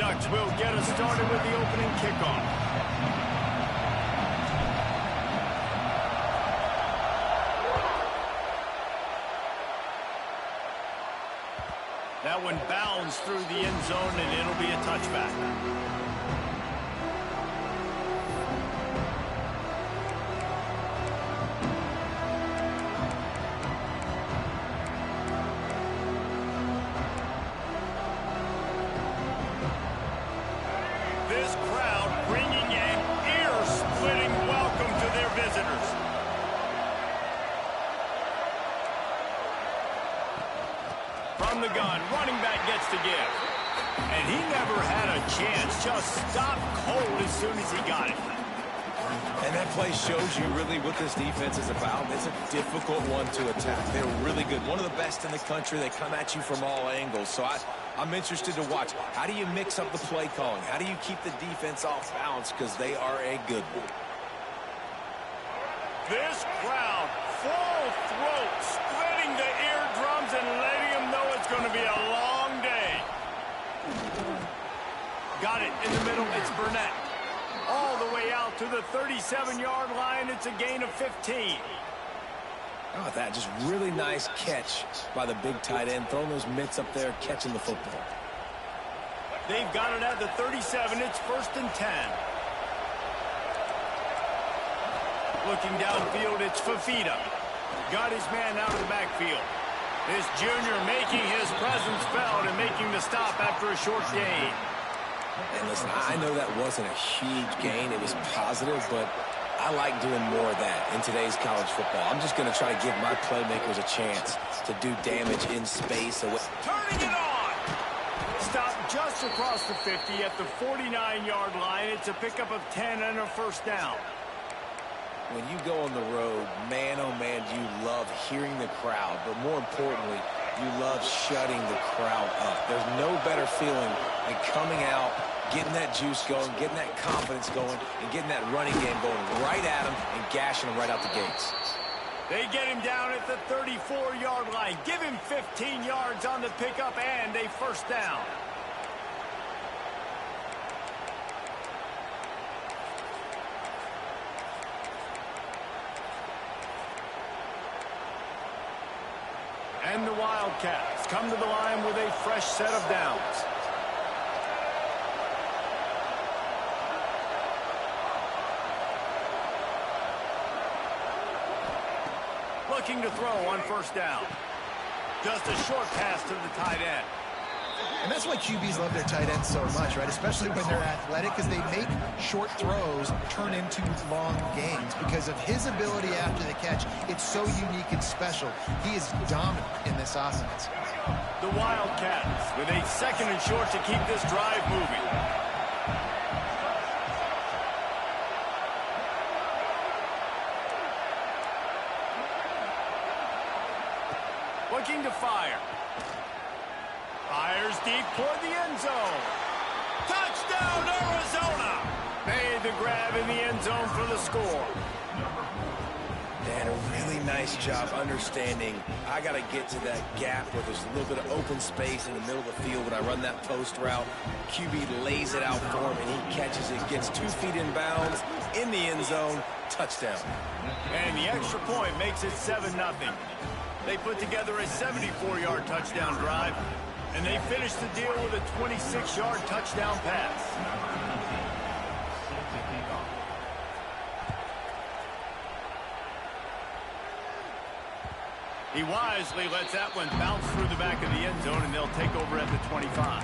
Ducks will get us started with the opening kickoff. That one bounds through the end zone, and it'll be a touchback. This crowd bringing an ear-splitting welcome to their visitors. From the gun, running back gets to give. And he never had a chance, just stopped cold as soon as he got it. And that play shows you really what this defense is about. It's a difficult one to attack. They're really good. One of the best in the country. They come at you from all angles. So I'm interested to watch. How do you mix up the play calling? How do you keep the defense off balance? Because they are a good one. This crowd, full throat, splitting the eardrums and letting them know it's going to be a long day. Got it in the middle. It's Burnett. All the way out to the 37-yard line. It's a gain of 15. Oh, that just really nice catch by the big tight end, throwing those mitts up there, catching the football. They've got it at the 37. It's 1st and 10. Looking downfield, it's Fafita. Got his man out of the backfield. This junior making his presence felt and making the stop after a short gain. And listen, I know that wasn't a huge gain. It was positive, but I like doing more of that in today's college football. I'm just going to try to give my playmakers a chance to do damage in space. Turning it on! Stop just across the 50 at the 49-yard line. It's a pickup of 10 and a 1st down. When you go on the road, man, oh man, do you love hearing the crowd. But more importantly, you love shutting the crowd up. There's no better feeling than coming out, getting that juice going, getting that confidence going, and getting that running game going right at them and gashing them right out the gates. They get him down at the 34-yard line. Give him 15 yards on the pickup and a 1st down. And the Wildcats come to the line with a fresh set of downs. Looking to throw on 1st down. Just a short pass to the tight end. And that's why QBs love their tight ends so much, right? Especially when they're athletic, because they make short throws turn into long gains. Because of his ability after the catch, it's so unique and special. He is dominant in this offense. The Wildcats with a 2nd and short to keep this drive moving. Looking to fire. Fires deep toward the end zone. Touchdown, Arizona! Made the grab in the end zone for the score. Dan, a really nice job understanding I got to get to that gap where there's a little bit of open space in the middle of the field when I run that post route. QB lays it out for him, and he catches it, gets 2 feet in bounds, in the end zone, touchdown. And the extra point makes it 7-0. They put together a 74-yard touchdown drive, and they finished the deal with a 26-yard touchdown pass. He wisely lets that one bounce through the back of the end zone, and they'll take over at the 25.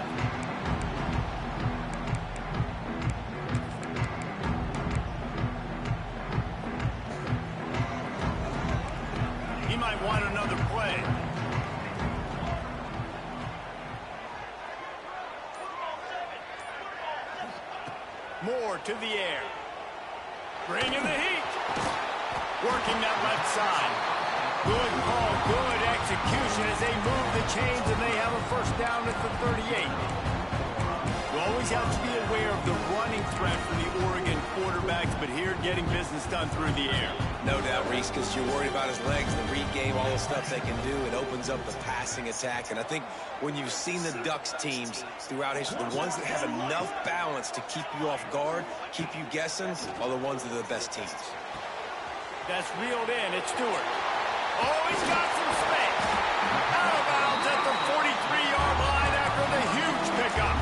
He might want another play. Moore to the air. Bringing the heat. Working that left side. Good call, good execution as they move the chains and they have a 1st down at the 38. You always have to be aware of the running threat from the Oregon quarterbacks, but here getting business done through the air. No doubt, Reese, because you're worried about his legs, the read game, all the stuff they can do. It opens up the passing attack. And I think when you've seen the Ducks teams throughout history, the ones that have enough balance to keep you off guard, keep you guessing, are the ones that are the best teams. That's reeled in. It's Stewart. Oh, he's got some space. Out of bounds at the 43-yard line after the huge pickup.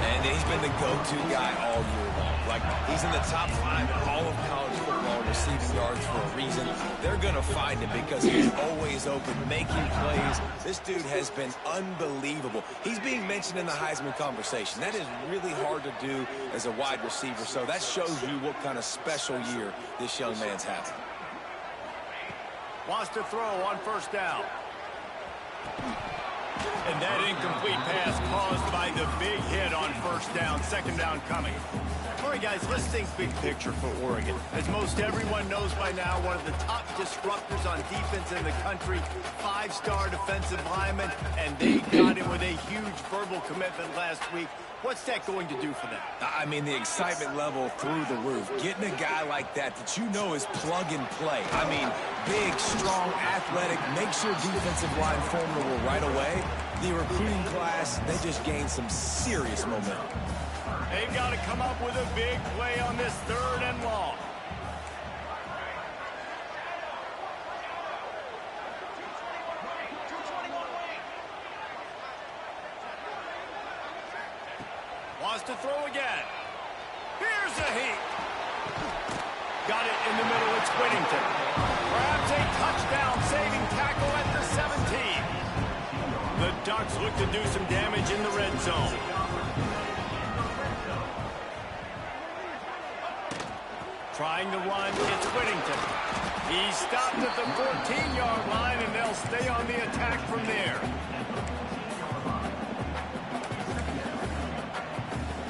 And he's been the go-to guy all year long. Like, he's in the top 5 in all of college football receiving yards for a reason. They're going to find him because he's always open, making plays. This dude has been unbelievable. He's being mentioned in the Heisman conversation. That is really hard to do as a wide receiver, so that shows you what kind of special year this young man's having. Wants to throw on first down. And that incomplete pass caused by the big hit on first down. Second down coming. All right, guys, let's think big picture for Oregon. As most everyone knows by now, one of the top disruptors on defense in the country, 5-star defensive lineman, and they got him with a huge verbal commitment last week. What's that going to do for them? I mean, the excitement level through the roof. Getting a guy like that you know is plug and play. I mean, big, strong, athletic, makes your defensive line formidable right away. The recruiting class, they just gained some serious momentum. They've got to come up with a big play on this 3rd and long. Wants to throw again. Here's a heat. Got it in the middle. It's Whittington. Grabs a touchdown-saving tackle at the 17. The Ducks look to do some damage in the red zone. Trying to run, it's Whittington. He's stopped at the 14-yard line, and they'll stay on the attack from there.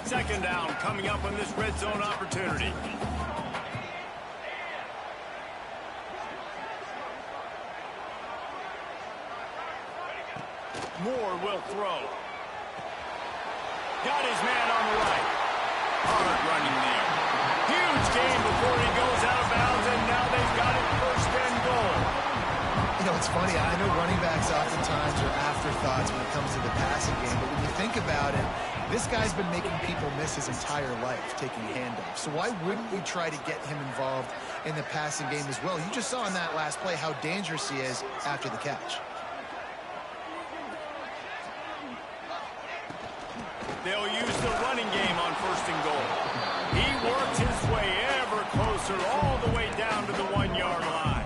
Second down coming up on this red zone opportunity. Moore will throw. Got his man on the right. Hard running there. Huge game before he goes out of bounds, and now they've got it 1st and goal. You know, it's funny. I know running backs oftentimes are afterthoughts when it comes to the passing game, but when you think about it, this guy's been making people miss his entire life taking handoffs. So why wouldn't you try to get him involved in the passing game as well? You just saw in that last play how dangerous he is after the catch. They'll use the running game on 1st and goal. He works his way ever closer all the way down to the 1-yard line.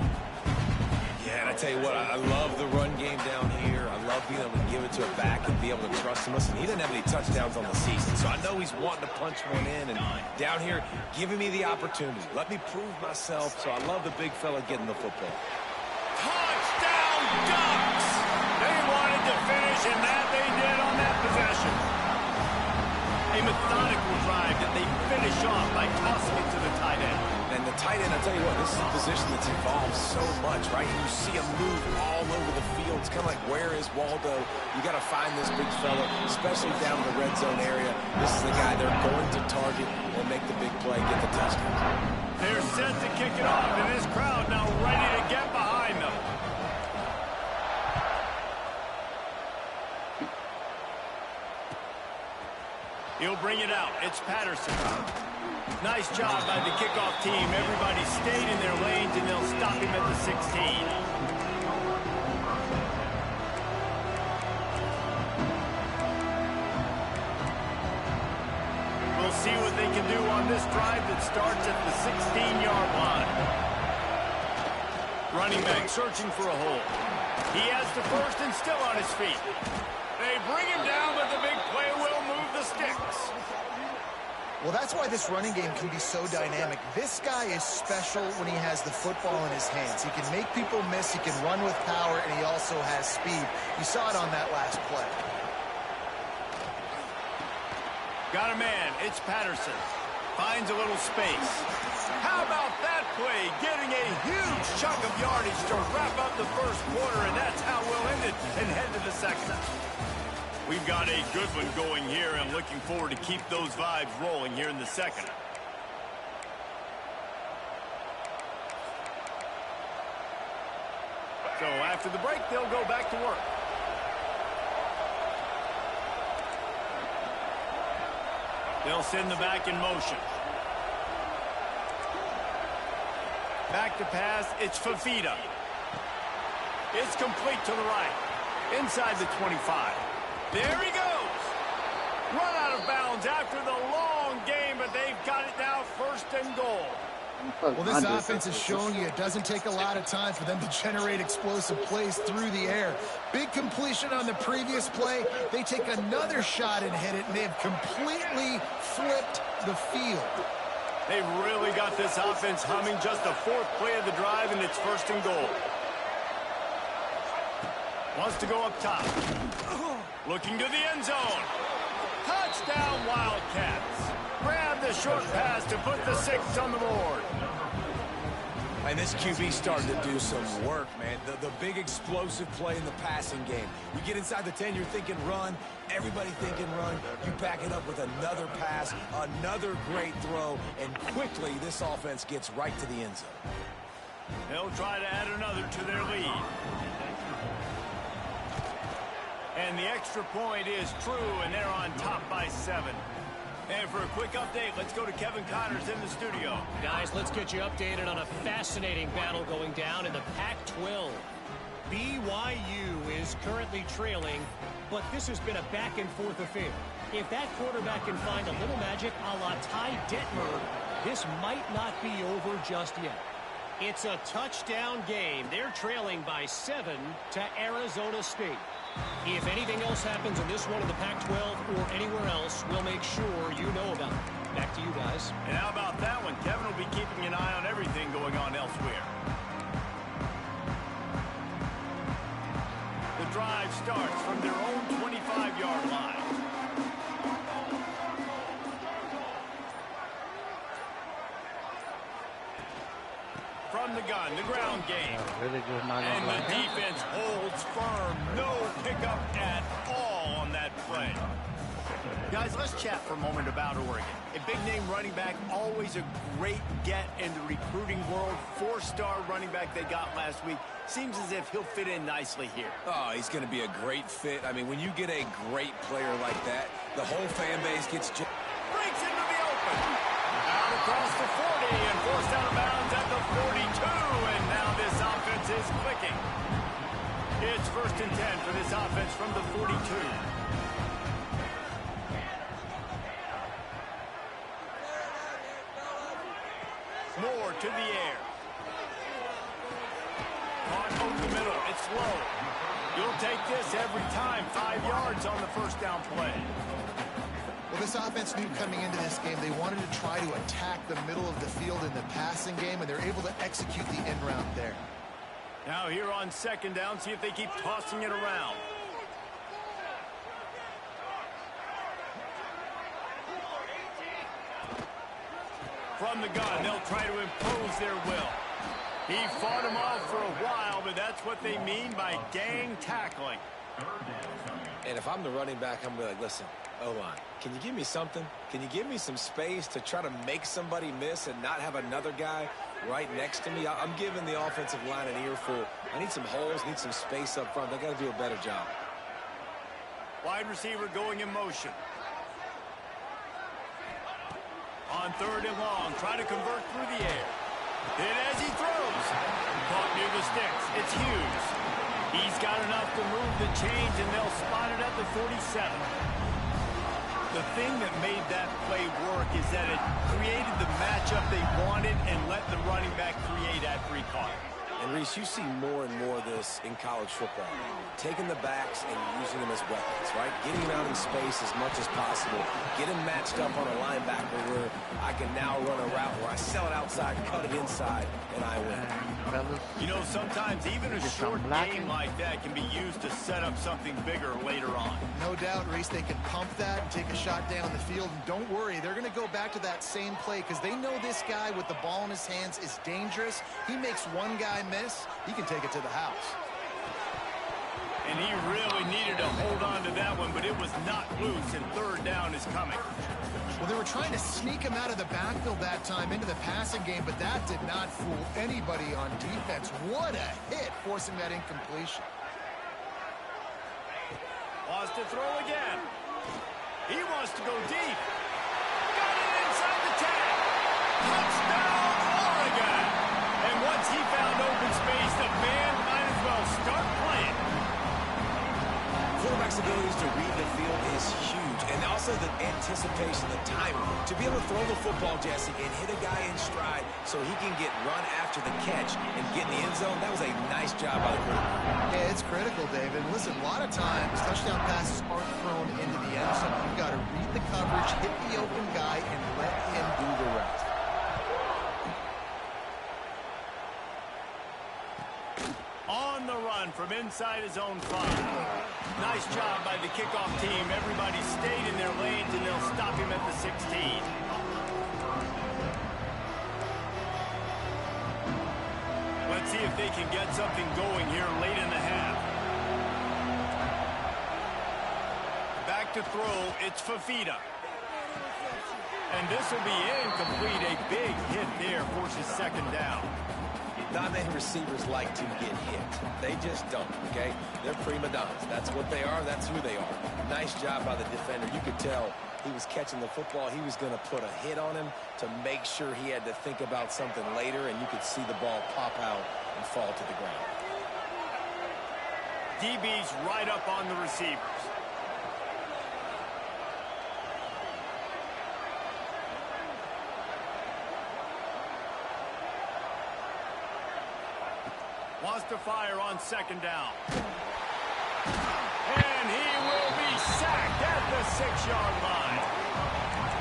Yeah, and I tell you what, I love the run game down here. I love being able to give it to a back and be able to trust him. Listen, he doesn't have any touchdowns on the season, so I know he's wanting to punch one in. And down here, giving me the opportunity. Let me prove myself, so I love the big fella getting the football. Touchdown, Ducks! They wanted to finish, and that they did on that possession. A methodical drive that they finish off by tossing it to the tight end. And the tight end, I tell you what, this is a position that's evolved so much, right? You see him move all over the field. It's kind of like, where is Waldo? You got to find this big fella, especially down in the red zone area. This is the guy they're going to target and make the big play, get the touchdown. They're set to kick it off, and this crowd now ready to get behind them. He'll bring it out. It's Patterson. Nice job by the kickoff team. Everybody stayed in their lanes, and they'll stop him at the 16. We'll see what they can do on this drive that starts at the 16-yard line. Running back searching for a hole. He has the 1st and still on his feet. They bring him down, but the big play will move the sticks. Well, that's why this running game can be so dynamic. This guy is special when he has the football in his hands. He can make people miss, he can run with power, and he also has speed. You saw it on that last play. Got a man. It's Patterson. Finds a little space. How about that play? Getting a huge chunk of yardage to wrap up the 1st quarter, and that's how we'll end it and head to the 2nd. We've got a good one going here, and looking forward to keep those vibes rolling here in the 2nd. So after the break, they'll go back to work. They'll send the back in motion. Back to pass, it's Fafita. It's complete to the right. Inside the 25. There he goes. Run out of bounds after the long game, but they've got it now, first and goal. Well, this offense is showing you it doesn't take a lot of time for them to generate explosive plays through the air. Big completion on the previous play. They take another shot and hit it, and they have completely flipped the field. They've really got this offense humming. Just the fourth play of the drive, and it's first and goal. Wants to go up top. Looking to the end zone. Touchdown, Wildcats. Grab the short pass to put the 6 on the board. And this QB started to do some work, man. The big explosive play in the passing game. You get inside the 10, you're thinking run. Everybody thinking run. You back it up with another pass, another great throw, and quickly this offense gets right to the end zone. They'll try to add another to their lead. And the extra point is true, and they're on top by 7. And for a quick update, let's go to Kevin Connors in the studio. Guys, let's get you updated on a fascinating battle going down in the Pac-12. BYU is currently trailing, but this has been a back-and-forth affair. If that quarterback can find a little magic a la Ty Detmer, this might not be over just yet. It's a touchdown game. They're trailing by 7 to Arizona State. If anything else happens in this one in the Pac-12 or anywhere else, we'll make sure you know about it. Back to you guys. And how about that one? Kevin will be keeping an eye on everything going on elsewhere. The drive starts from their own 25-yard line. From the gun, the ground game. And the defense holds firm. No pickup at all on that play. Guys, let's chat for a moment about Oregon. A big-name running back, always a great get in the recruiting world. 4-star running back they got last week. Seems as if he'll fit in nicely here. Oh, he's going to be a great fit. I mean, when you get a great player like that, the whole fan base gets... Breaks into the open. Out across the 40 and forced out of bounds at the 42. And now this offense is clicking. It's first and 10 for this offense from the 42. Moore to the air. Caught over the middle. It's low. You'll take this every time. 5 yards on the first down play. Well, this offense knew coming into this game they wanted to try to attack the middle of the field in the passing game, and they're able to execute the end route there. Now here on second down, see if they keep tossing it around. From the gun, they'll try to impose their will. He fought him off for a while, but that's what they mean by gang tackling. And if I'm the running back, I'm going to be like, listen, O-line, can you give me something? Can you give me some space to try to make somebody miss and not have another guy right next to me? I'm giving the offensive line an earful. I need some holes, need some space up front. They got to do a better job. Wide receiver going in motion. On third and long, try to convert through the air. Hit as he throws. Caught near the sticks. It's Hughes. He's got enough to move the chains, and they'll spot it at the 47. The thing that made that play work is that it created the matchup they wanted and let the running back create after he caught it. And, Reese, you see more and more of this in college football. Taking the backs and using them as weapons, right? Getting them out in space as much as possible. Get them matched up on a linebacker where I can now run a route where I sell it outside, cut it inside, and I win. You know, sometimes even a short game like that can be used to set up something bigger later on. No doubt, Reese, they can pump that and take a shot down the field. And don't worry, they're going to go back to that same play because they know this guy with the ball in his hands is dangerous. He makes one guy miss, he can take it to the house. And he really needed to hold on to that one, but it was not loose, and third down is coming. Well, they were trying to sneak him out of the backfield that time into the passing game, but that did not fool anybody on defense. What a hit, forcing that incompletion. Wants to throw again. He wants to go deep. Got it inside the 10. Touchdown, Oregon. And once he found open space, the band might as well start playing. Quarterback's abilities to read the field is huge, and also the anticipation, the timing. To be able to throw the football, Jesse, and hit a guy in stride so he can get run after the catch and get in the end zone, that was a nice job by the quarterback. Yeah, it's critical, David. Listen, a lot of times, touchdown passes aren't thrown into the end zone. You've got to read the coverage, hit the open guy, and let him do the rest. On the run from inside his own 5. Nice job by the kickoff team. Everybody stayed in their lanes, and they'll stop him at the 16. Let's see if they can get something going here late in the half. Back to throw, it's Fafita. And this will be incomplete. A big hit there forces second down. Not many receivers like to get hit. They just don't, okay? They're prima donnas. That's what they are. That's who they are. Nice job by the defender. You could tell he was catching the football. He was going to put a hit on him to make sure he had to think about something later, and you could see the ball pop out and fall to the ground. DB's right up on the receivers. Wants to fire on second down. And he will be sacked at the 6-yard line.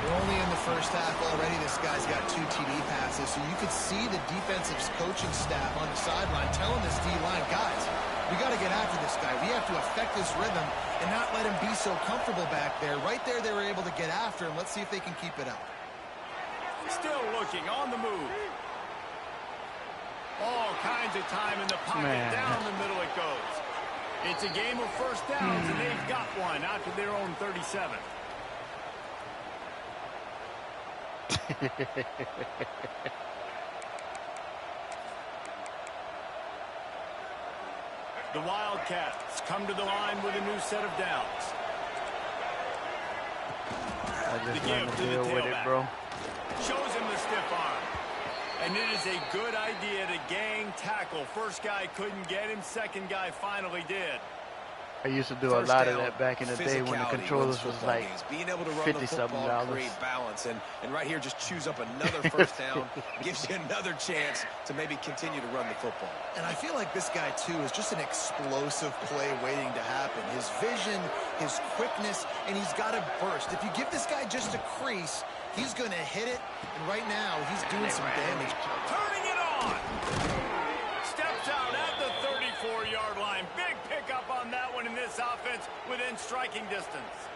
We're only in the first half already. This guy's got 2 TD passes, so you could see the defensive coaching staff on the sideline telling this D-line, guys, we got to get after this guy. We have to affect his rhythm and not let him be so comfortable back there. Right there, they were able to get after him. Let's see if they can keep it up. Still looking on the move. All kinds of time in the pocket. Down the middle it goes. It's a game of first downs, and they've got one out to their own 37. The Wildcats come to the line with a new set of downs. I just The want give to to the deal with it, tailback. bro. Shows him the stiff arm. And it is a good idea to gang tackle. First guy couldn't get him. Second guy finally did. I used to do a lot of that back in the day when the controllers was like being able to run the $50-something. football, create balance, and right here just choose up another first down, gives you another chance to maybe continue to run the football. And I feel like this guy, too, is just an explosive play waiting to happen. His vision, his quickness, and he's got a burst. If you give this guy just a crease, he's going to hit it, and right now he's doing some damage. Turning it on. Steps out at the 34-yard line. Big pickup on that one in this offense within striking distance.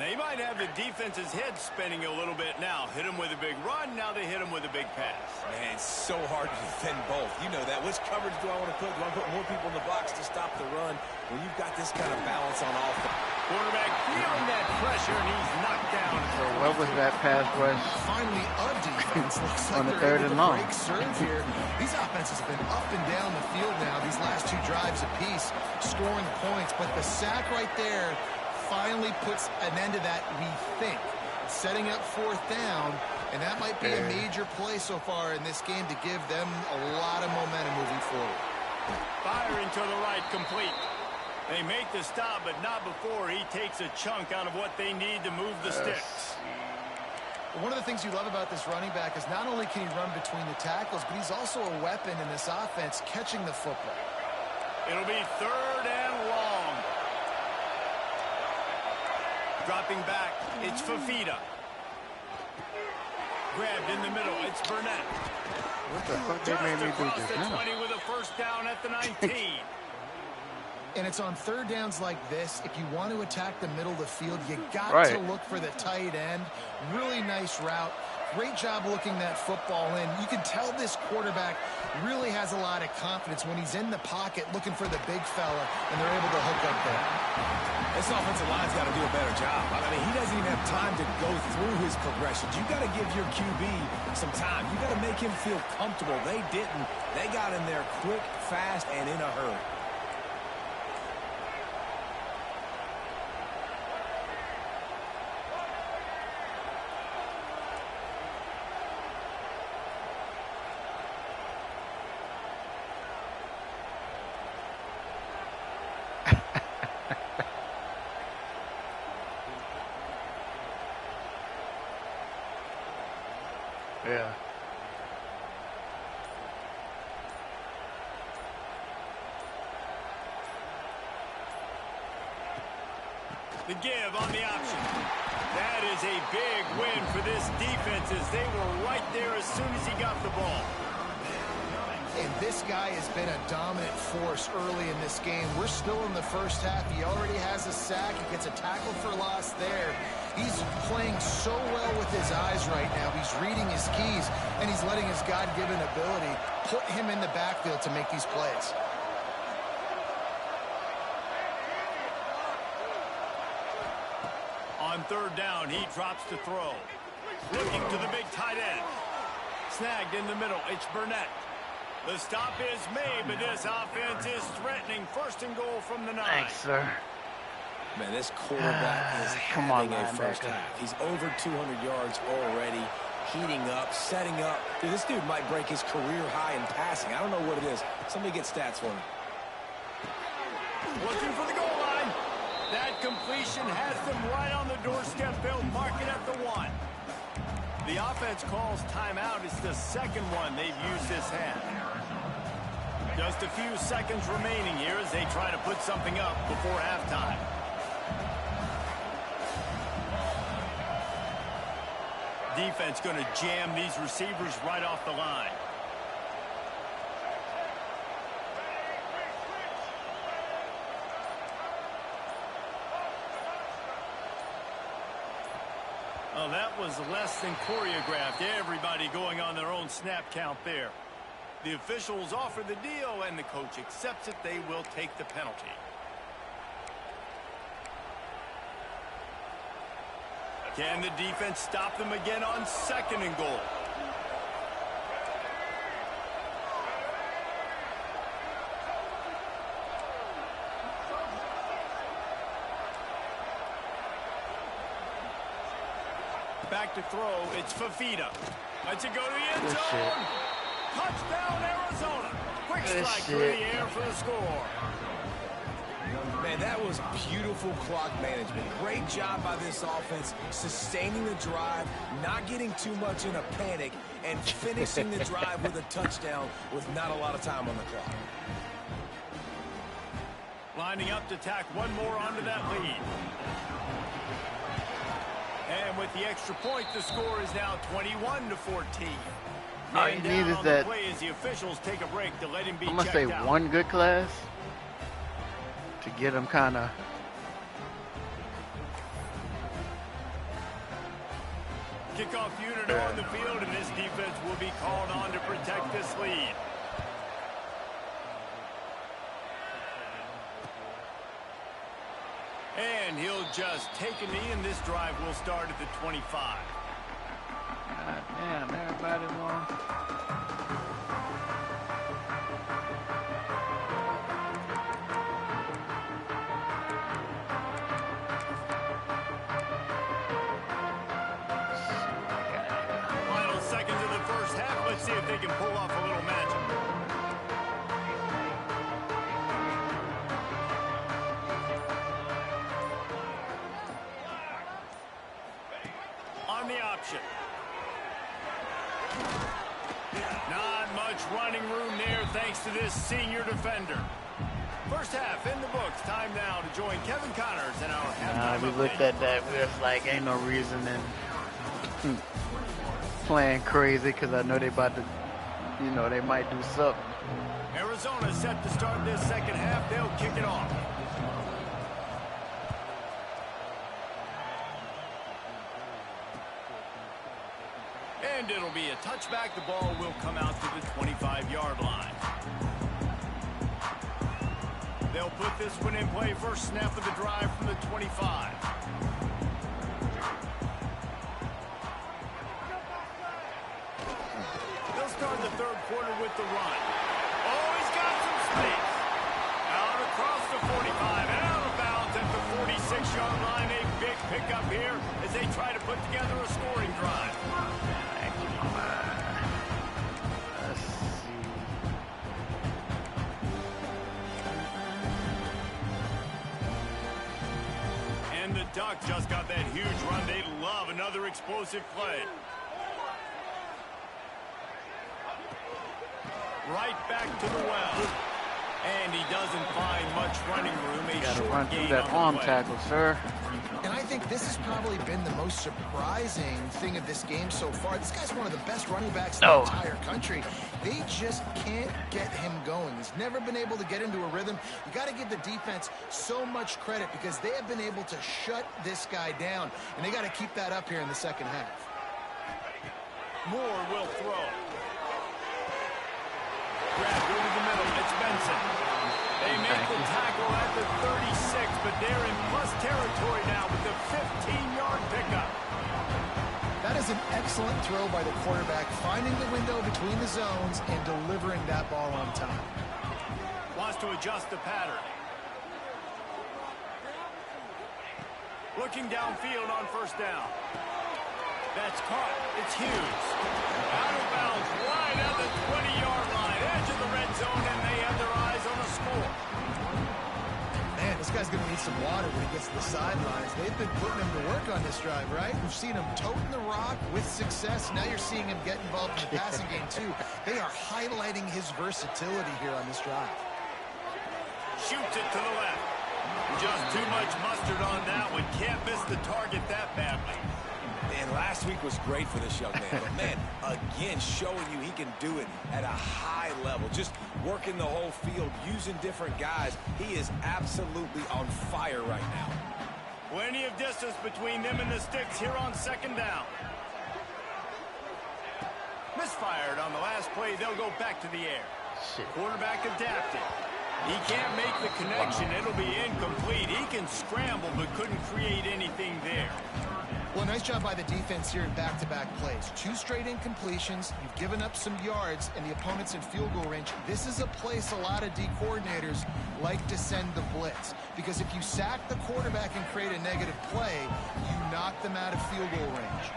They might have the defense's head spinning a little bit now. Hit him with a big run. Now they hit him with a big pass. Man, it's so hard to defend both. You know that. Which coverage do I want to put? Do I put more people in the box to stop the run? When you've got this kind of balance on offense. Quarterback feeling that pressure, and he's knocked down. So what was that pass rush? Finally, a defense looks like On the they're third able and to long. break serve here. These offenses have been up and down the field now. These last 2 drives apiece, scoring points. But the sack right there finally puts an end to that, we think. Setting up 4th down, and that might be a major play so far in this game to give them a lot of momentum moving forward. Firing to the right, complete. They make the stop, but not before he takes a chunk out of what they need to move the sticks. One of the things you love about this running back is not only can he run between the tackles, but he's also a weapon in this offense catching the football. It'll be 3rd and long. Dropping back, it's Fafita. Grabbed in the middle, it's Burnett. What the fuck they made me do Across just the now? 20 with a first down at the 19. And it's on 3rd downs like this. If you want to attack the middle of the field, you got to look for the tight end. Really nice route. Great job looking that football in. You can tell this quarterback really has a lot of confidence when he's in the pocket looking for the big fella, and they're able to hook up there. This offensive line's got to do a better job. I mean, he doesn't even have time to go through his progressions. You got to give your QB some time. You got to make him feel comfortable. They didn't. They got in there quick, fast, and in a hurry. Yeah. The give on the option. That is a big win for this defense as they were right there as soon as he got the ball. And this guy has been a dominant force early in this game. We're still in the first half. He already has a sack. He gets a tackle for loss there. He's playing so well with his eyes right now. He's reading his keys, and he's letting his God-given ability put him in the backfield to make these plays. On third down, he drops to throw. Looking to the big tight end. Snagged in the middle. It's Burnett. The stop is made, but this offense is threatening. First and goal from the 9. Thanks, sir. Man, this quarterback is Come having on, a first linebacker. half. He's over 200 yards already, heating up, setting up. Dude, this dude might break his career high in passing. I don't know what it is. Somebody get stats for me. Looking for the goal line. That completion has them right on the doorstep. They'll mark it at the 1. The offense calls timeout. It's the second one they've used this half. Just a few seconds remaining here as they try to put something up before halftime. Defense going to jam these receivers right off the line. Oh, that was less than choreographed. Everybody going on their own snap count there. The officials offer the deal, and the coach accepts it. They will take the penalty. Can the defense stop them again on second and goal? Back to throw. It's Fafita. Lets it go to the end zone. Touchdown, Arizona. Quick strike through the air for the score. Man, that was beautiful clock management. Great job by this offense, sustaining the drive, not getting too much in a panic, and finishing the drive with a touchdown with not a lot of time on the clock. Lining up to tack one more onto that lead. And with the extra point, the score is now 21-14. All he needs is that, play as the officials take a break to let him be I'm going to say out. one good class to get him kind of. Kickoff unit on the field, and this defense will be called on to protect this lead. And he'll just take a knee, and this drive will start at the 25. God damn, everybody won. Final seconds of the first half. Let's see if they can pull off a little magic. On the option. Not much running room there thanks to this senior defender. First half in the books. Time now to join Kevin Connors and our halftime We looked update. at that. We was like, ain't no reason in playing crazy because I know they about to, you know, they might do something. Arizona set to start this second half. They'll kick it off. And it'll be a touchback. The ball will come out to the 25-yard line. They'll put this one in play. First snap of the drive from the 25. They'll start the third quarter with the run. Oh, he's got some space. Out across the 45 and out of bounds at the 46-yard line. A big pickup here as they try to put together a scoring drive. Let's see. And the Ducks just got that huge run. They love another explosive play. Right back to the well. And he doesn't find much running room. A Gotta short run through gain that on the arm play. tackle, sir. And I think this has probably been the most surprising thing of this game so far. This guy's one of the best running backs in the entire country. They just can't get him going. He's never been able to get into a rhythm. You got to give the defense so much credit because they have been able to shut this guy down. And they got to keep that up here in the second half. Moore will throw. Grab over the middle. It's Benson. They make the tackle at the 36, but they're in plus territory now with the 15-yard pickup. That is an excellent throw by the quarterback, finding the window between the zones and delivering that ball on time. Wants to adjust the pattern. Looking downfield on first down. That's caught. It's Hughes. Out of bounds, wide at the 20-yard line. Edge of the red zone, and they have their eyes on a score. Man, this guy's going to need some water when he gets to the sidelines. They've been putting him to work on this drive, right? We've seen him toting the rock with success. Now you're seeing him get involved in the passing game, too. They are highlighting his versatility here on this drive. Shoots it to the left. Just too much mustard on that one. Can't miss the target that badly. And last week was great for this young man. But, man, again, showing you he can do it at a high level. Just working the whole field, using different guys. He is absolutely on fire right now. Plenty of distance between them and the sticks here on second down. Misfired on the last play. They'll go back to the air. Quarterback adapted. He can't make the connection. It'll be incomplete. He can scramble but couldn't create anything there. Well, nice job by the defense here in back-to-back plays. 2 straight incompletions. You've given up some yards, and the opponent's in field goal range. This is a place a lot of D coordinators like to send the blitz. Because if you sack the quarterback and create a negative play, you knock them out of field goal range.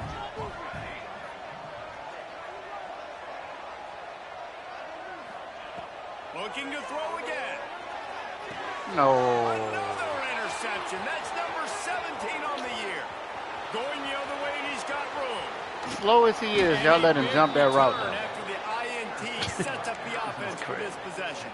Looking to throw again. No. Another interception. That's number 17 on the year. Going the other way, and he's got room. Slow as he is, y'all let him jump that route. After the INT sets up the offense for this possession.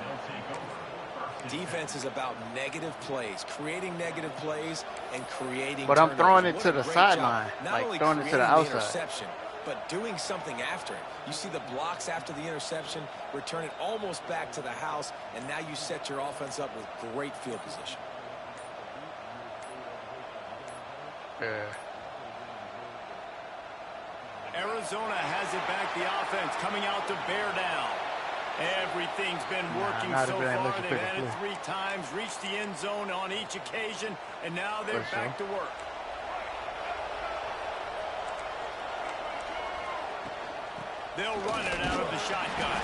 Defense is about negative plays, creating negative plays and creating But I'm turnovers. throwing it What to a the great sideline, job. Not like only throwing it to the creating outside. interception, but doing something after it. You see the blocks after the interception, return it almost back to the house, and now you set your offense up with great field position. Yeah. Arizona has it back, the offense coming out to bear down. Everything's been working so far. They've had it 3 times, reached the end zone on each occasion, and now they're back to work. They'll run it out of the shotgun.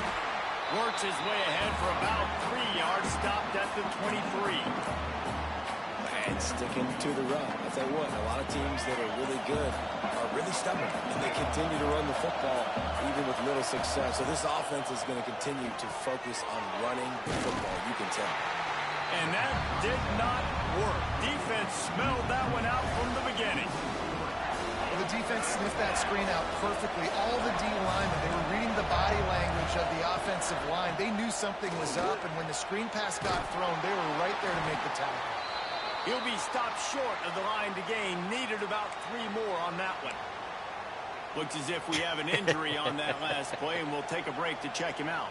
Works his way ahead for about 3 yards, stopped at the 23. And sticking to the run. I'll tell you what, a lot of teams that are really good are really stubborn, and they continue to run the football even with little success. So this offense is going to continue to focus on running the football, you can tell. And that did not work. Defense smelled that one out from the beginning. Well, the defense sniffed that screen out perfectly. All the D linemen, they were reading the body language of the offensive line. They knew something was up, and when the screen pass got thrown, they were right there to make the tackle. He'll be stopped short of the line to gain. Needed about 3 more on that one. Looks as if we have an injury on that last play, and we'll take a break to check him out.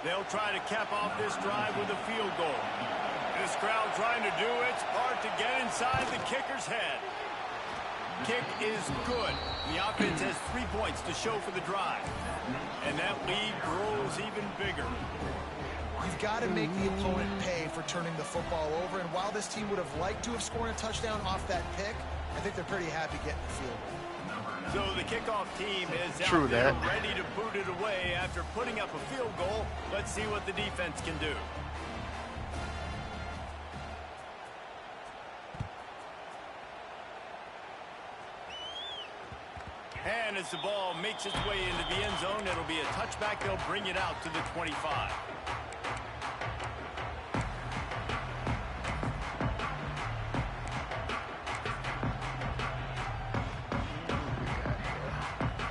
They'll try to cap off this drive with a field goal. This crowd trying to do its part to get inside the kicker's head. Kick is good. The offense has 3 points to show for the drive. And that lead grows even bigger. You've got to make the opponent pay for turning the football over. And while this team would have liked to have scored a touchdown off that pick, I think they're pretty happy getting the field goal. So the kickoff team is out there ready to boot it away after putting up a field goal. Let's see what the defense can do. And as the ball makes its way into the end zone, it'll be a touchback. They'll bring it out to the 25.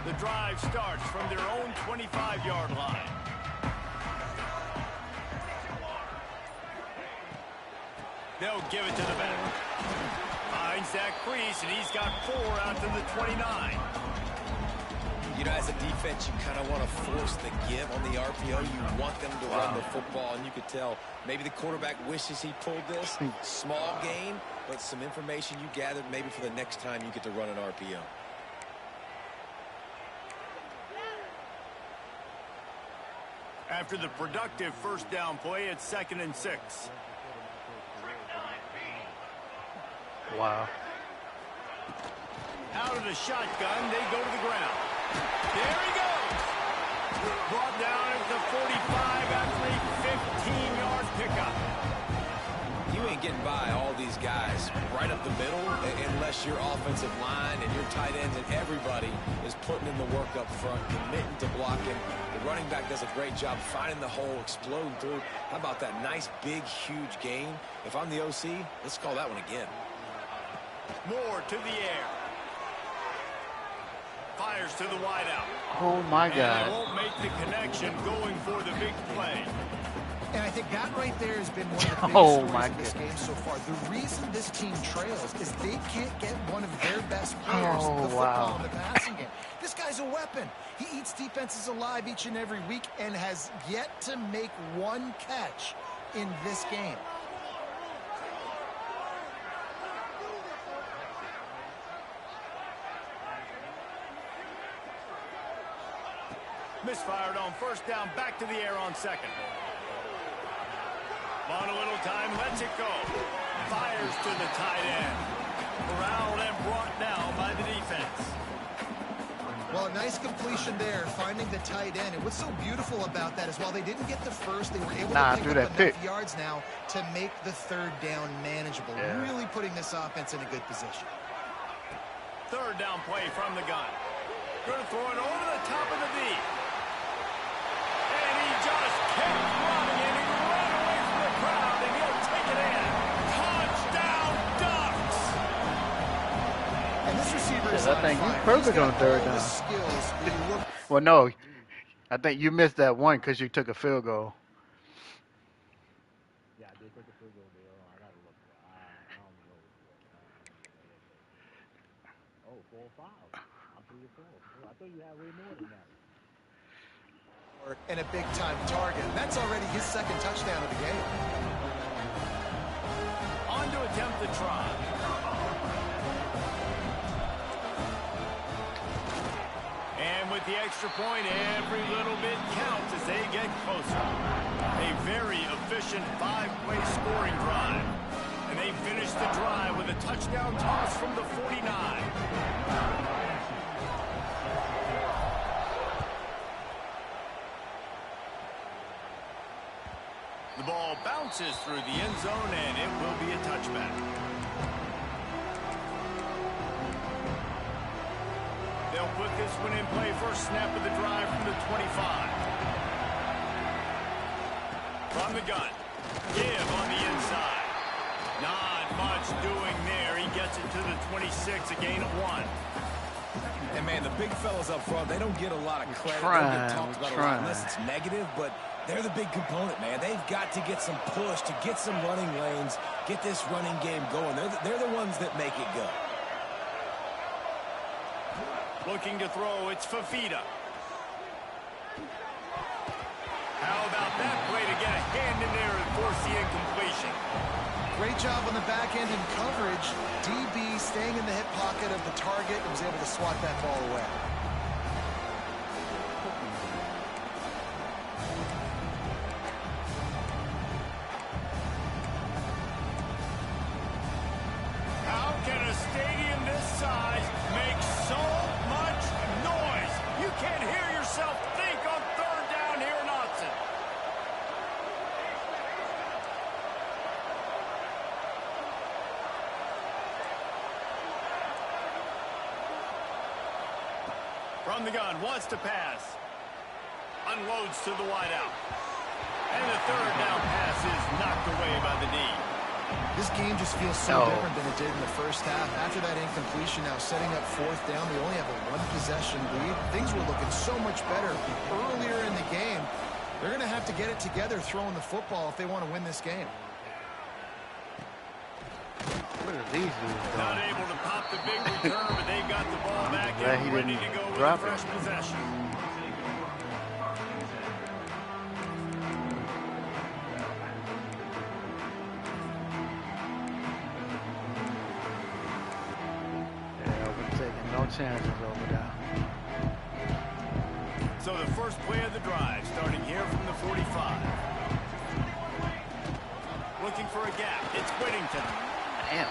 The drive starts from their own 25-yard line. They'll give it to the back. Finds that crease, and he's got 4 out to the 29. You know, as a defense, you kind of want to force the give on the RPO. You want them to run the football, and you could tell maybe the quarterback wishes he pulled this. Small gain, but some information you gathered maybe for the next time you get to run an RPO. After the productive first down play, it's 2nd and 6. Wow. Out of the shotgun, they go to the ground. There he goes. Brought down at the 45 after a 15-yard pickup. You ain't getting by all these guys right up the middle unless your offensive line and your tight ends and everybody is putting in the work up front, committing to blocking. The running back does a great job finding the hole, exploding through. How about that nice, big, huge gain? If I'm the OC, let's call that one again. More to the air. Fires to the wideout. Oh, my God. And they won't make the connection going for the big play. And I think that right there has been one of the biggest stories in this game so far. The reason this team trails is they can't get one of their best players the football in the passing game. This guy's a weapon. He eats defenses alive each and every week and has yet to make one catch in this game. Misfired on first down, back to the air on 2nd. On a little time, lets it go. Fires to the tight end. Corralled and brought down by the defense. Well, a nice completion there, finding the tight end. And what's so beautiful about that is while they didn't get the first, they were able to pick up enough yards now to make the 3rd down manageable. Really putting this offense in a good position. 3rd down play from the gun. Going to throw it over the top of the D. And he just kept running, and he ran away from the crowd, and he'll take it in. Touchdown, Ducks! And this receiver is I think he's perfect on 3rd down. Well, no. I think you missed that one because you took a field goal. Yeah, they took a field goal there. I got to look. I don't know. Oh, 4 or 5. I'm 3 or 4. I thought you had way more than that. And a big-time target. That's already his 2nd touchdown of the game. On to attempt the try. And with the extra point, every little bit counts as they get closer. A very efficient 5-play scoring drive. And they finish the drive with a touchdown toss from the 49. The ball bounces through the end zone, and it will be a touchback. They'll put this one in play. First snap of the drive from the 25. From the gun. Give on the inside. Not much doing there. He gets it to the 26, a gain of 1. And, man, the big fellas up front, they don't get a lot of credit. They don't get talked about a lot unless it's negative, but they're the big component, man. They've got to get some push, to get some running lanes, get this running game going. They're the ones that make it go. Looking to throw, it's Fafita. How about that hand in there and force the incompletion. Great job on the back end in coverage. DB staying in the hip pocket of the target and was able to swat that ball away. How can a stadium this size make so much noise? You can't hear yourself think on third down here in Austin. From the gun, wants to pass. Unloads to the wideout. And the third down pass is knocked away by the D. This game just feels so different than it did in the first half. After that incompletion, now setting up fourth down, they only have a one-possession lead. Things were looking so much better earlier in the game. They're going to have to get it together throwing the football if they want to win this game. What are these dudes doing? Not able to pop the big return, but they've got the ball back and ready to go with a fresh possession. No chances over there. So the first play of the drive, starting here from the 45. Looking for a gap. It's Whittington. Damn.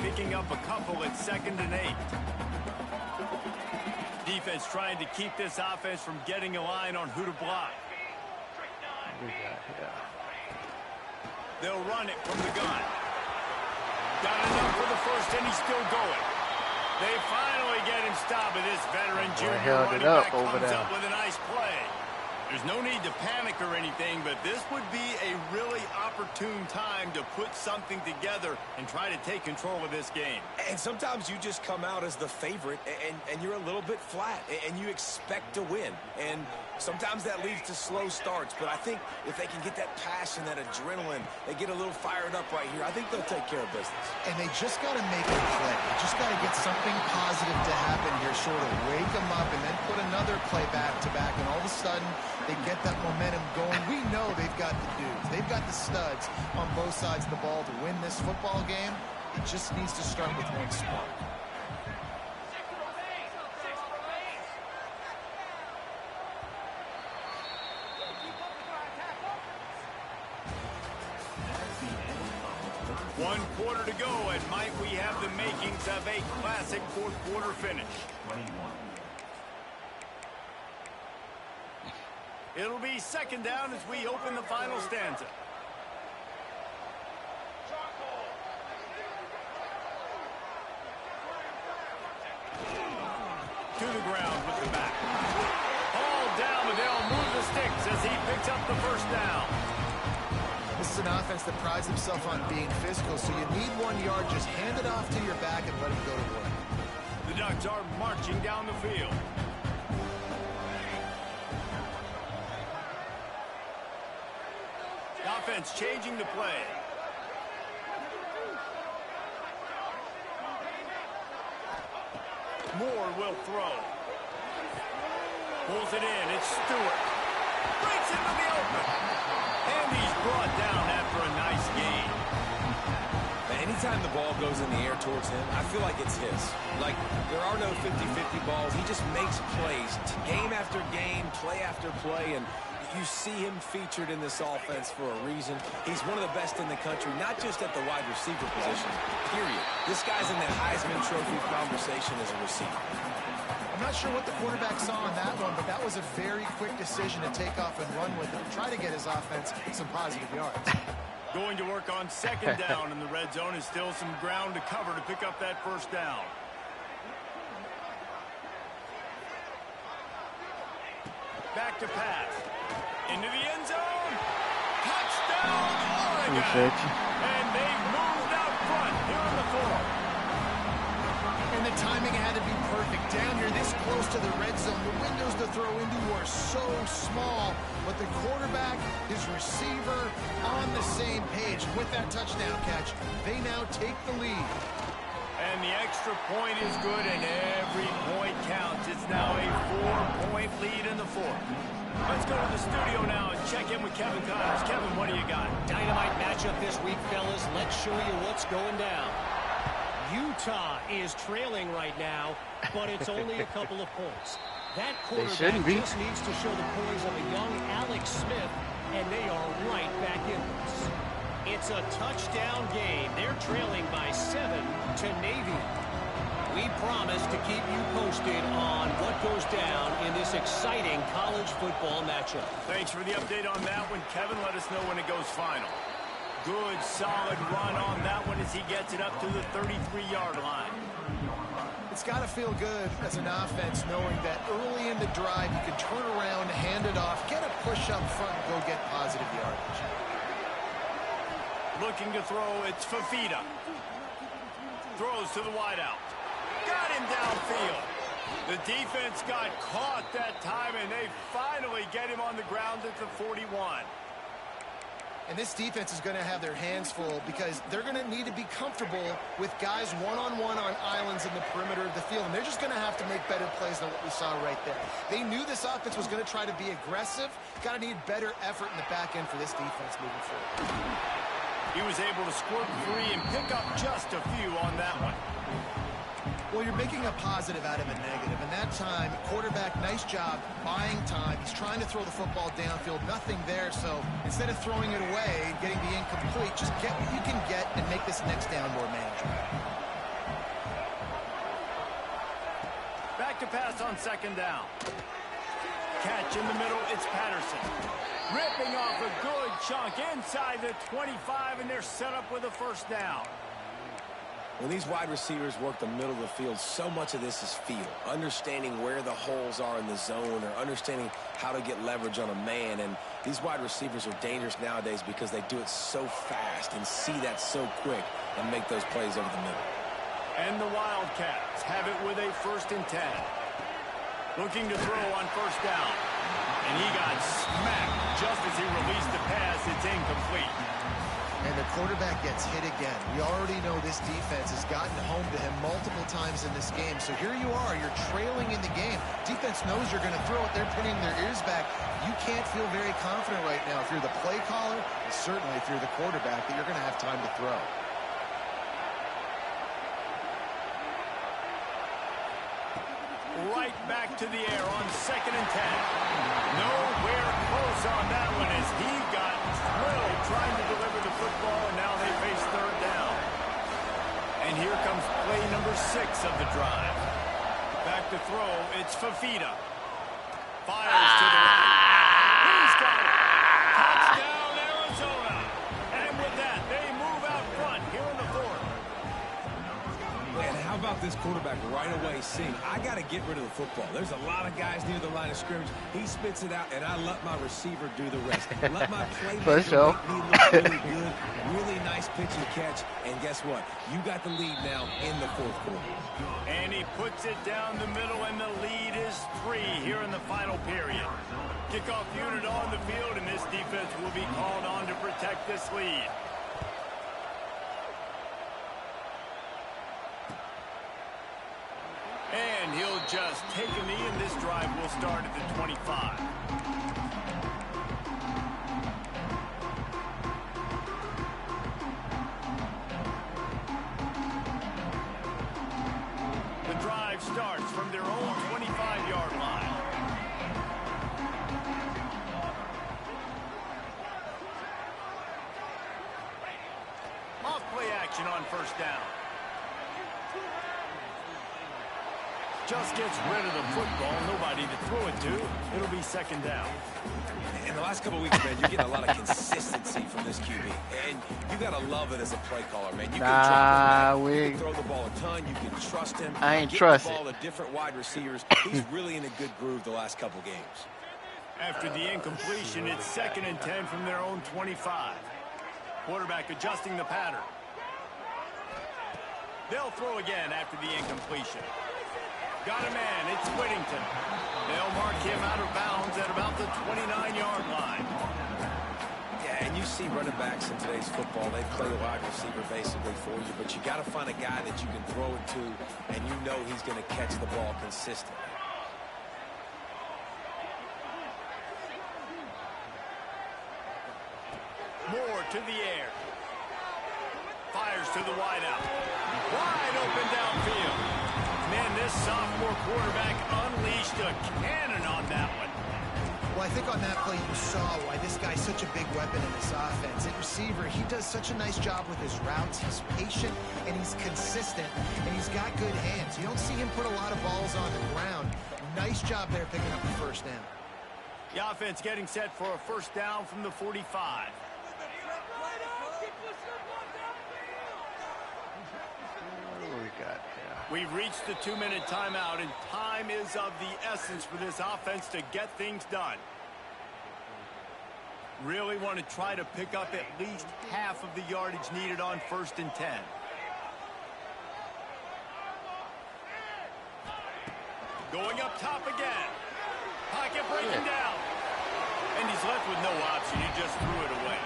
Picking up a couple at 2nd and 8. Defense trying to keep this offense from getting a line on who to block. They'll run it from the gun. Got enough for the first, and he's still going. They finally get him stopped, but this veteran junior running back comes up with a nice play. There's no need to panic or anything, but this would be a really opportune time to put something together and try to take control of this game. And sometimes you just come out as the favorite, and you're a little bit flat, and you expect to win. And sometimes that leads to slow starts, but I think if they can get that passion, that adrenaline, they get a little fired up right here, I think they'll take care of business. And they just got to make a play. They just got to get something positive to happen here, sort of wake them up and then put another play back-to-back, and all of a sudden they get that momentum going. We know they've got the dudes. They've got the studs on both sides of the ball to win this football game. It just needs to start with one spark. One quarter to go, and might we have the makings of a classic fourth quarter finish. It'll be 2nd down as we open the final stanza. To the ground with the back. Ball down, but they'll move the sticks as he picks up the first down. This is an offense that prides himself on being physical, so you need 1 yard. Just hand it off to your back and let him go to work. The Ducks are marching down the field. Offense changing the play. Moore will throw. Pulls it in. It's Stewart. Breaks into the open. And he's brought down after a nice gain. Anytime the ball goes in the air towards him, I feel like it's his. Like, there are no 50-50 balls. He just makes plays. Game after game, play after play, and you see him featured in this offense for a reason. He's one of the best in the country, not just at the wide receiver position, period. This guy's in the Heisman Trophy conversation as a receiver. I'm not sure what the quarterback saw on that one, but that was a very quick decision to take off and run with it and try to get his offense some positive yards. Going to work on 2nd down in the red zone. Is still some ground to cover to pick up that first down. Back to pass. Into the end zone. Touchdown, Oregon. And they've moved out front here on the 4. And the timing had to be perfect. down here this close to the red zone, the windows to throw into are so small, but the quarterback, his receiver, on the same page. With that touchdown catch, they now take the lead. And the extra point is good, and every point counts. It's now a 4-point lead in the fourth. Let's go to the studio now and check in with Kevin Connors. Kevin, what do you got? Dynamite matchup this week, fellas. Let's show you what's going down. Utah is trailing right now, but it's only a couple of points. That quarterback just needs to show the poise of a young Alex Smith, and they are right back in this. It's a touchdown game. They're trailing by 7 to Navy. We promise to keep you posted on what goes down in this exciting college football matchup. Thanks for the update on that one, Kevin. Let us know when it goes final. Good, solid run on that one as he gets it up to the 33-yard line. It's got to feel good as an offense knowing that early in the drive you can turn around, hand it off, get a push up front, and go get positive yardage. Looking to throw, it's Fafita. Throws to the wideout. Got him downfield. The defense got caught that time, and they finally get him on the ground at the 41. And this defense is going to have their hands full because they're going to need to be comfortable with guys one-on-one on islands in the perimeter of the field. And they're just going to have to make better plays than what we saw right there. They knew this offense was going to try to be aggressive. Got to need better effort in the back end for this defense moving forward. He was able to squirt free and pick up just a few on that one. Well, you're making a positive out of a negative. And that time, quarterback, nice job buying time. He's trying to throw the football downfield. Nothing there. So instead of throwing it away, getting the incomplete, just get what you can get and make this next down more manageable. Back to pass on second down. Catch in the middle, it's Patterson. Ripping off a good chunk inside the 25, and they're set up with a first down. When these wide receivers work the middle of the field, so much of this is feel. Understanding where the holes are in the zone or understanding how to get leverage on a man. And these wide receivers are dangerous nowadays because they do it so fast and see that so quick and make those plays over the middle. And the Wildcats have it with a 1st and 10. Looking to throw on first down. And he got smacked just as he released the pass. It's incomplete. And the quarterback gets hit again. We already know this defense has gotten home to him multiple times in this game. So here you are, you're trailing in the game. Defense knows you're going to throw it. They're pinning their ears back. You can't feel very confident right now if you're the play caller, and certainly if you're the quarterback, that you're going to have time to throw. Right back to the air on 2nd and 10. Nowhere close on that one as he got thrilled trying to deliver the football, and now they face 3rd down. And here comes play number 6 of the drive. Back to throw, it's Fafita. Fires to the right. He's got it. Touchdown, Arizona. And with that, they move out front here in the 4th. And how about this quarterback right away seeing, I got to get rid of the football. There's a lot of guys near the line of scrimmage. He spits it out, and I let my receiver do the rest. Let my playmaker make me look really good. Really nice pitch and catch. And guess what? You got the lead now in the 4th quarter. And he puts it down the middle, and the lead is 3 here in the final period. Kickoff unit on the field, and this defense will be called on to protect this lead. And he'll just take a knee, and this drive will start at the 25. The drive starts from their own 25-yard line. Off play action on first down. Just gets rid of the football. Nobody to throw it to. It'll be 2nd down. In the last couple of weeks, man, you're getting a lot of consistency from this QB. And you got to love it as a play caller, man. You can throw the ball a ton. You can trust him. I ain't trust it. Get the ball to different wide receivers. He's really in a good groove the last couple games. After the incompletion, it's 2nd and 10 from their own 25. Quarterback adjusting the pattern. They'll throw again after the incompletion. Got a man. It's Whittington. They'll mark him out of bounds at about the 29-yard line. Yeah, and you see running backs in today's football, they play wide receiver basically for you, but you got to find a guy that you can throw it to, and you know he's going to catch the ball consistently. Moore to the air. Fires to the wideout. Wide open downfield. Man, this sophomore quarterback unleashed a cannon on that one. Well, I think on that play you saw why this guy's such a big weapon in this offense. At receiver, he does such a nice job with his routes. He's patient, and he's consistent, and he's got good hands. You don't see him put a lot of balls on the ground. Nice job there picking up the first down. The offense getting set for a first down from the 45. We've reached the 2-minute timeout, and time is of the essence for this offense to get things done. Really want to try to pick up at least half of the yardage needed on 1st and 10. Going up top again. Pocket breaking down. And he's left with no option. He just threw it away.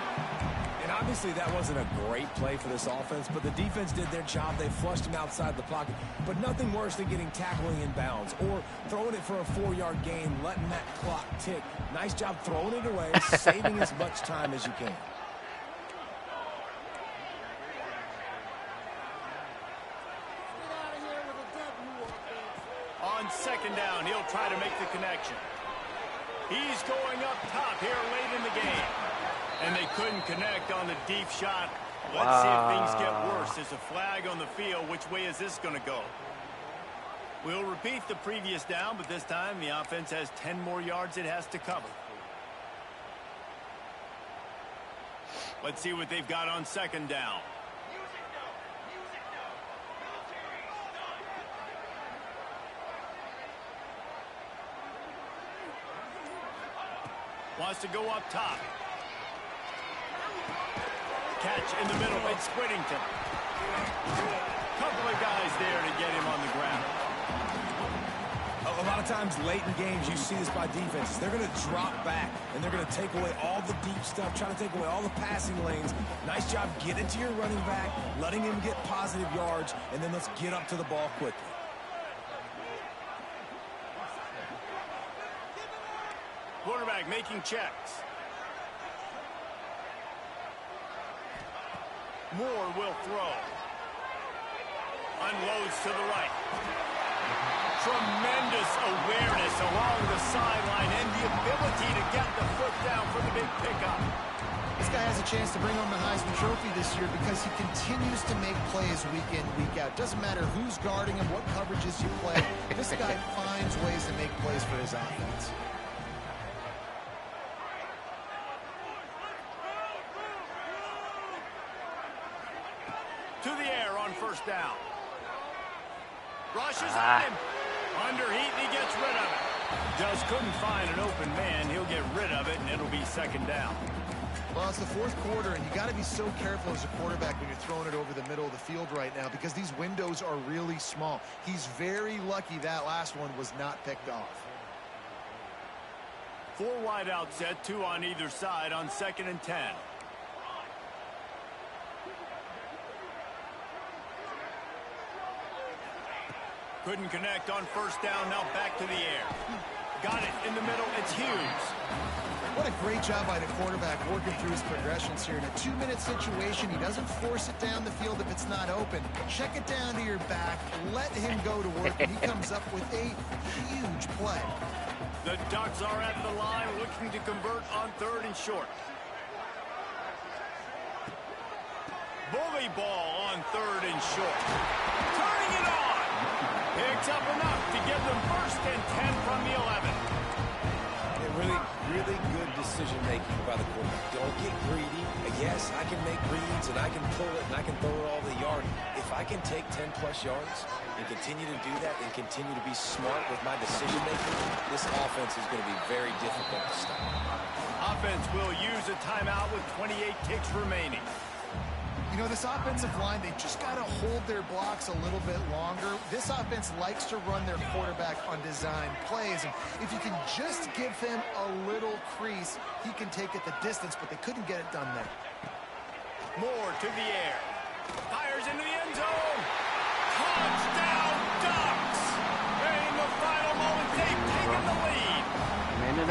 And obviously that wasn't a great play for this offense, but the defense did their job. They flushed him outside the pocket. But nothing worse than getting tackling in bounds or throwing it for a 4-yard gain, letting that clock tick. Nice job throwing it away, saving as much time as you can. On 2nd down, he'll try to make the connection. He's going up top here late in the game. And they couldn't connect on the deep shot. Let's see if things get worse. There's a flag on the field. Which way is this going to go? We'll repeat the previous down, but this time the offense has 10 more yards it has to cover. Let's see what they've got on 2nd down. Wants to go up top. Catch in the middle. It's Whittington. Couple of guys there to get him on the ground. A lot of times late in games you see this by defenses. They're going to drop back and they're going to take away all the deep stuff, trying to take away all the passing lanes. Nice job getting to your running back, letting him get positive yards, and then let's get up to the ball quickly. Quarterback making checks. Moore will throw. Unloads to the right. Tremendous awareness along the sideline and the ability to get the foot down for the big pickup. This guy has a chance to bring home the Heisman Trophy this year because he continues to make plays week in, week out. Doesn't matter who's guarding him, what coverages you play. This guy finds ways to make plays for his offense. To the air on 1st down. Rushes on him. Under heat, and he gets rid of it. Just couldn't find an open man. He'll get rid of it, and it'll be 2nd down. Well, it's the 4th quarter, and you got to be so careful as a quarterback when you're throwing it over the middle of the field right now because these windows are really small. He's very lucky that last one was not picked off. 4 wide out set, 2 on either side on 2nd and 10. Couldn't connect on 1st down. Now back to the air. Got it in the middle. It's Hughes. What a great job by the quarterback working through his progressions here. In a 2-minute situation, he doesn't force it down the field if it's not open. Check it down to your back. Let him go to work, and he comes up with a huge play. The Ducks are at the line looking to convert on 3rd and short. Bully ball on 3rd and short. Turning it on. Picks up enough to give them 1st and 10 from the 11. Really good decision-making by the quarterback. Don't get greedy. Yes, I can make reads, and I can pull it, and I can throw it all the yard. If I can take 10-plus yards and continue to do that and continue to be smart with my decision-making, this offense is going to be very difficult to stop. Offense will use a timeout with 28 ticks remaining. You know, this offensive line, they just got to hold their blocks a little bit longer. This offense likes to run their quarterback on design plays. And if you can just give him a little crease, he can take it the distance, but they couldn't get it done there. Moore to the air. Fires into the end zone. Touchdown, Ducks! And in the final moments, they've taken the lead. Man, it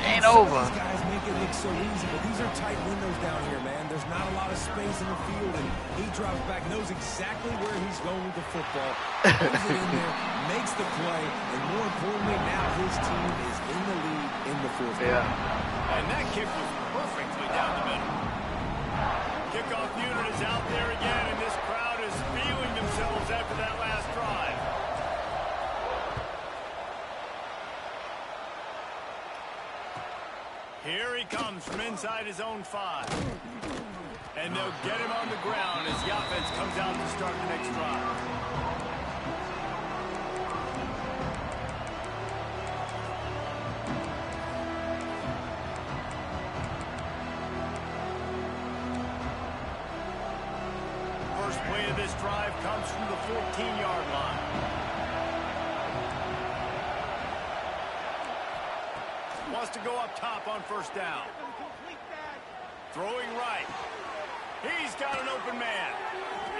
ain't over. These guys make it look so easy, but these are tight windows down here, man. There's not a lot of space in the field, and he drops back, knows exactly where he's going with the football, puts it in there, makes the play, and more importantly, now his team is in the lead in the fourth quarter. And that kick was perfectly down the middle. Kickoff unit is out there again, and this crowd is feeling themselves after that last drive. Here he comes from inside his own 5. And they'll get him on the ground as the offense comes out to start the next drive. First play of this drive comes from the 14-yard line. Wants to go up top on first down. Throwing right. He's got an open man.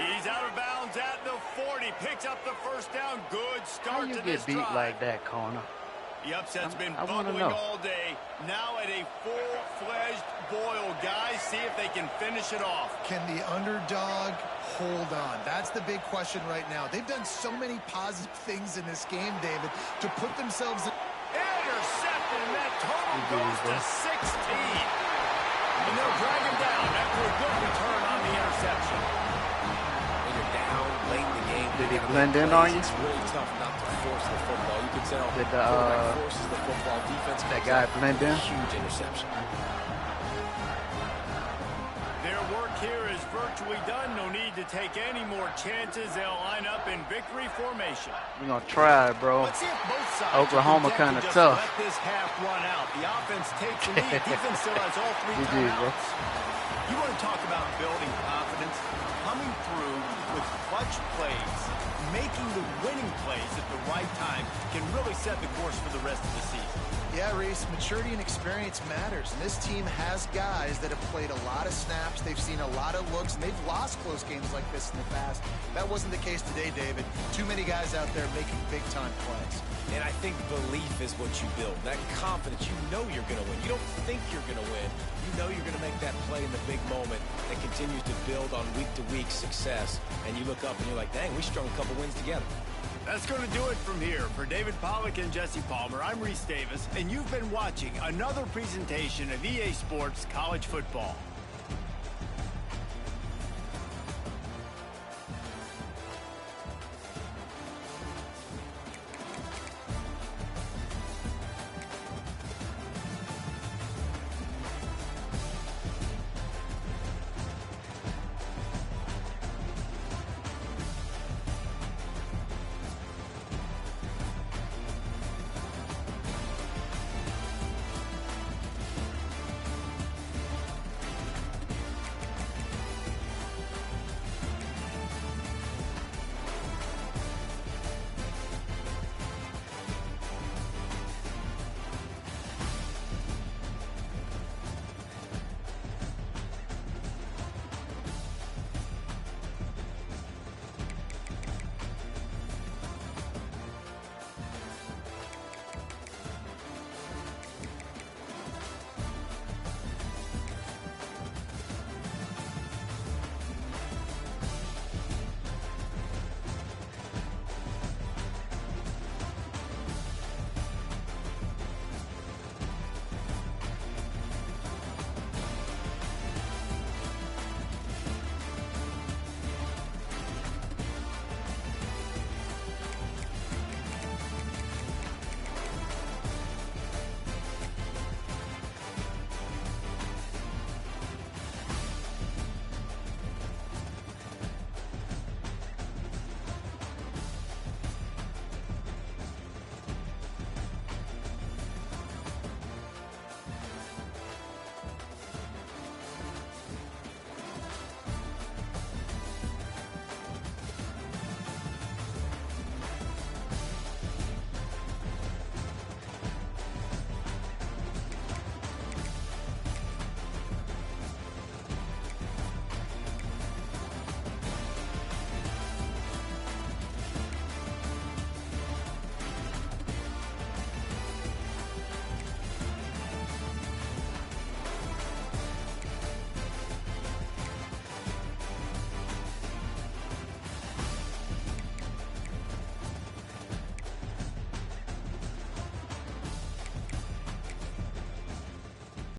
He's out of bounds at the 40. Picks up the first down. Good start to this drive. How you get beat like that, corner? The upset's been bubbling all day. Now at a full-fledged boil. Guys, see if they can finish it off. Can the underdog hold on? That's the big question right now. They've done so many positive things in this game, David, to put themselves in. Intercepted, and that total goes to 16. And they'll drag him down after a good return on the interception. When you're down late in the game, did he blend in on you? It's really tough not to force the football. You can tell did forces the football. Defense that guy blend in? Huge interception. Their work here is virtually done. No need to take any more chances. They'll line up in victory formation. We're going to try, bro. Let's see if both sides Oklahoma kind of tough. Let this half run out. The offense takes the lead. Defense still has all 3 timeouts. You want to talk about building confidence? Coming through with clutch plays, making the winning plays at the right time can really set the course for the rest of the season. Yeah, Reese, maturity and experience matters. And this team has guys that have played a lot of snaps. They've seen a lot of looks, and they've lost close games like this in the past. That wasn't the case today, David. Too many guys out there making big-time plays. And I think belief is what you build. That confidence, you know you're going to win. You don't think you're going to win. You know you're going to make that play in the big moment that continues to build on week-to-week success. And you look up and you're like, dang, we strung a couple wins together. That's going to do it from here. For David Pollack and Jesse Palmer, I'm Reese Davis, and you've been watching another presentation of EA Sports College Football.